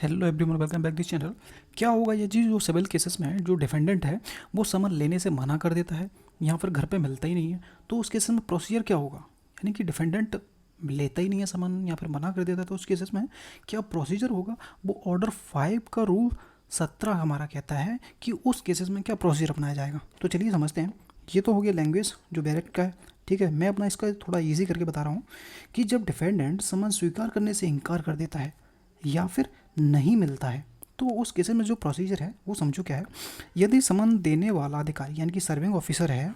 Hello everyone, welcome back this channel. क्या होगा ये जी, जो सिविल केसेस में जो डिफेंडेंट है वो समन लेने से मना कर देता है या फिर घर पे मिलता ही नहीं है, तो उस केसेस में प्रोसीजर क्या होगा? यानी कि डिफेंडेंट लेता ही नहीं है समन या फिर मना कर देता है, तो उस केसेस में क्या प्रोसीजर होगा? वो ऑर्डर 5 का रूल 17 हमारा कहता है कि उस केसेस में क्या प्रोसीजर अपनाया जाएगा। तो चलिए समझते हैं। ये तो हो गया लैंग्वेज जो डायरेक्ट का है, ठीक है। मैं अपना इसका थोड़ा ईजी करके बता रहा हूँ कि जब डिफेंडेंट समन स्वीकार करने से इनकार कर देता है या फिर नहीं मिलता है, तो उस केस में जो प्रोसीजर है वो समझो क्या है। यदि समन देने वाला अधिकारी यानी कि सर्विंग ऑफिसर है,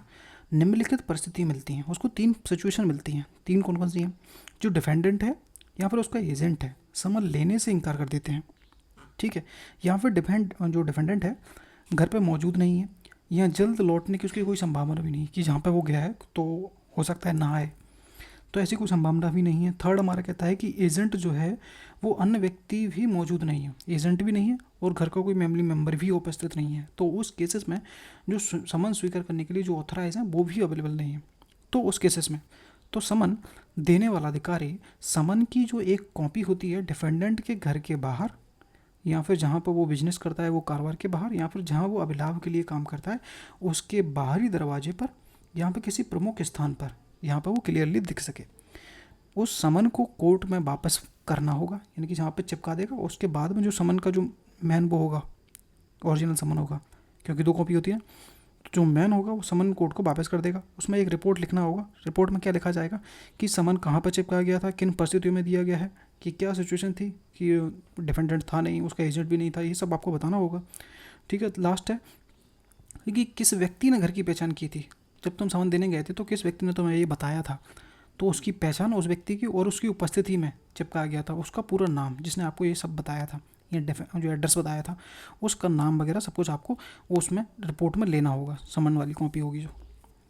निम्नलिखित परिस्थिति मिलती हैं उसको, 3 सिचुएशन मिलती हैं। 3 कौन कौन सी हैं? जो डिफेंडेंट है या फिर उसका एजेंट है समन लेने से इनकार कर देते हैं, ठीक है। या फिर जो डिफेंडेंट है घर पे मौजूद नहीं है या जल्द लौटने की उसकी कोई संभावना भी नहीं है कि जहाँ पे वो गया है तो हो सकता है ना आए, तो ऐसी कोई संभावना भी नहीं है। थर्ड हमारा कहता है कि एजेंट जो है वो अन्य व्यक्ति भी मौजूद नहीं है, एजेंट भी नहीं है और घर का कोई फैमिली मेम्बर भी उपस्थित नहीं है, तो उस केसेस में जो समन स्वीकार करने के लिए जो ऑथराइज हैं वो भी अवेलेबल नहीं है। तो उस केसेस में तो समन देने वाला अधिकारी समन की जो एक कॉपी होती है डिफेंडेंट के घर के बाहर या फिर जहाँ पर वो बिजनेस करता है वो कारोबार के बाहर या फिर जहाँ वो अभिलाभ के लिए काम करता है उसके बाहरी दरवाजे पर, यहाँ पे किसी प्रमुख स्थान पर, यहाँ पर वो क्लियरली दिख सके, उस समन को कोर्ट में वापस करना होगा, यानी कि जहाँ पे चिपका देगा। उसके बाद में जो समन का जो मैन वो होगा, ओरिजिनल समन होगा, क्योंकि 2 कॉपी होती है, तो जो मैन होगा वो समन कोर्ट को वापस कर देगा। उसमें एक रिपोर्ट लिखना होगा। रिपोर्ट में क्या लिखा जाएगा कि समन कहाँ पर चिपकाया गया था, किन परिस्थितियों में दिया गया है, कि क्या सिचुएशन थी, कि डिफेंडेंट था नहीं, उसका एजेंट भी नहीं था, ये सब आपको बताना होगा, ठीक है। लास्ट है कि किस व्यक्ति ने घर की पहचान की थी। जब तुम समन देने गए थे तो किस व्यक्ति ने तुम्हें ये बताया था, तो उसकी पहचान उस व्यक्ति की और उसकी उपस्थिति में चिपकाया गया था। उसका पूरा नाम, जिसने आपको ये सब बताया था, ये जो एड्रेस बताया था, उसका नाम वगैरह सब कुछ आपको उसमें रिपोर्ट में लेना होगा। समन वाली कॉपी होगी जो,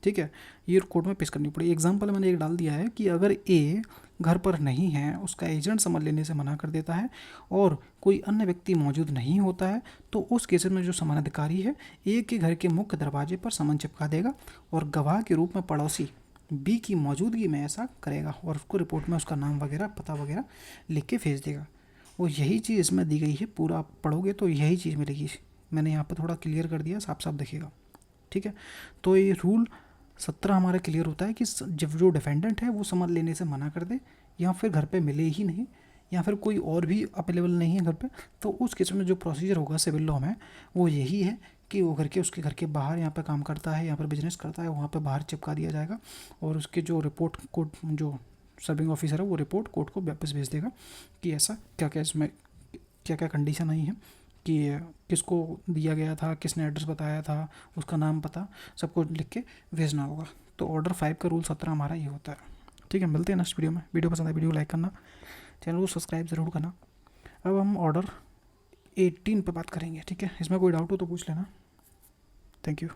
ठीक है, ये कोर्ट में पेश करनी पड़ेगी। एग्जाम्पल मैंने एक डाल दिया है कि अगर ए घर पर नहीं है, उसका एजेंट समन लेने से मना कर देता है और कोई अन्य व्यक्ति मौजूद नहीं होता है, तो उस केस में जो समन अधिकारी है ए के घर के मुख्य दरवाजे पर समन चिपका देगा और गवाह के रूप में पड़ोसी बी की मौजूदगी में ऐसा करेगा और उसको रिपोर्ट में उसका नाम वगैरह पता वगैरह लिख के भेज देगा। वो यही चीज़ इसमें दी गई है, पूरा आप पढ़ोगे तो यही चीज़ मिलेगी। मैंने यहाँ पर थोड़ा क्लियर कर दिया, साफ साफ दिखेगा, ठीक है। तो ये रूल 17 हमारा क्लियर होता है कि जब जो डिफेंडेंट है वो समन लेने से मना कर दे या फिर घर पे मिले ही नहीं या फिर कोई और भी अवेलेबल नहीं है घर पे, तो उस केस में जो प्रोसीजर होगा सिविल लॉ में वो यही है कि वो उसके घर के बाहर यहाँ पे काम करता है, यहाँ पर बिजनेस करता है, वहाँ पे बाहर चिपका दिया जाएगा और उसके जो रिपोर्ट कोर्ट, जो सर्विंग ऑफिसर है वो रिपोर्ट कोर्ट को वापस भेज देगा कि ऐसा क्या क्या इसमें क्या क्या कंडीशन आई है, कि किसको दिया गया था, किसने एड्रेस बताया था, उसका नाम पता सब कुछ लिख के भेजना होगा। तो ऑर्डर 5 का रूल 17 हमारा ये होता है, ठीक है। मिलते हैं नेक्स्ट वीडियो में। वीडियो पसंद आए वीडियो को लाइक करना, चैनल को सब्सक्राइब ज़रूर करना। अब हम ऑर्डर 18 पे बात करेंगे, ठीक है। इसमें कोई डाउट हो तो पूछ लेना। Thank you.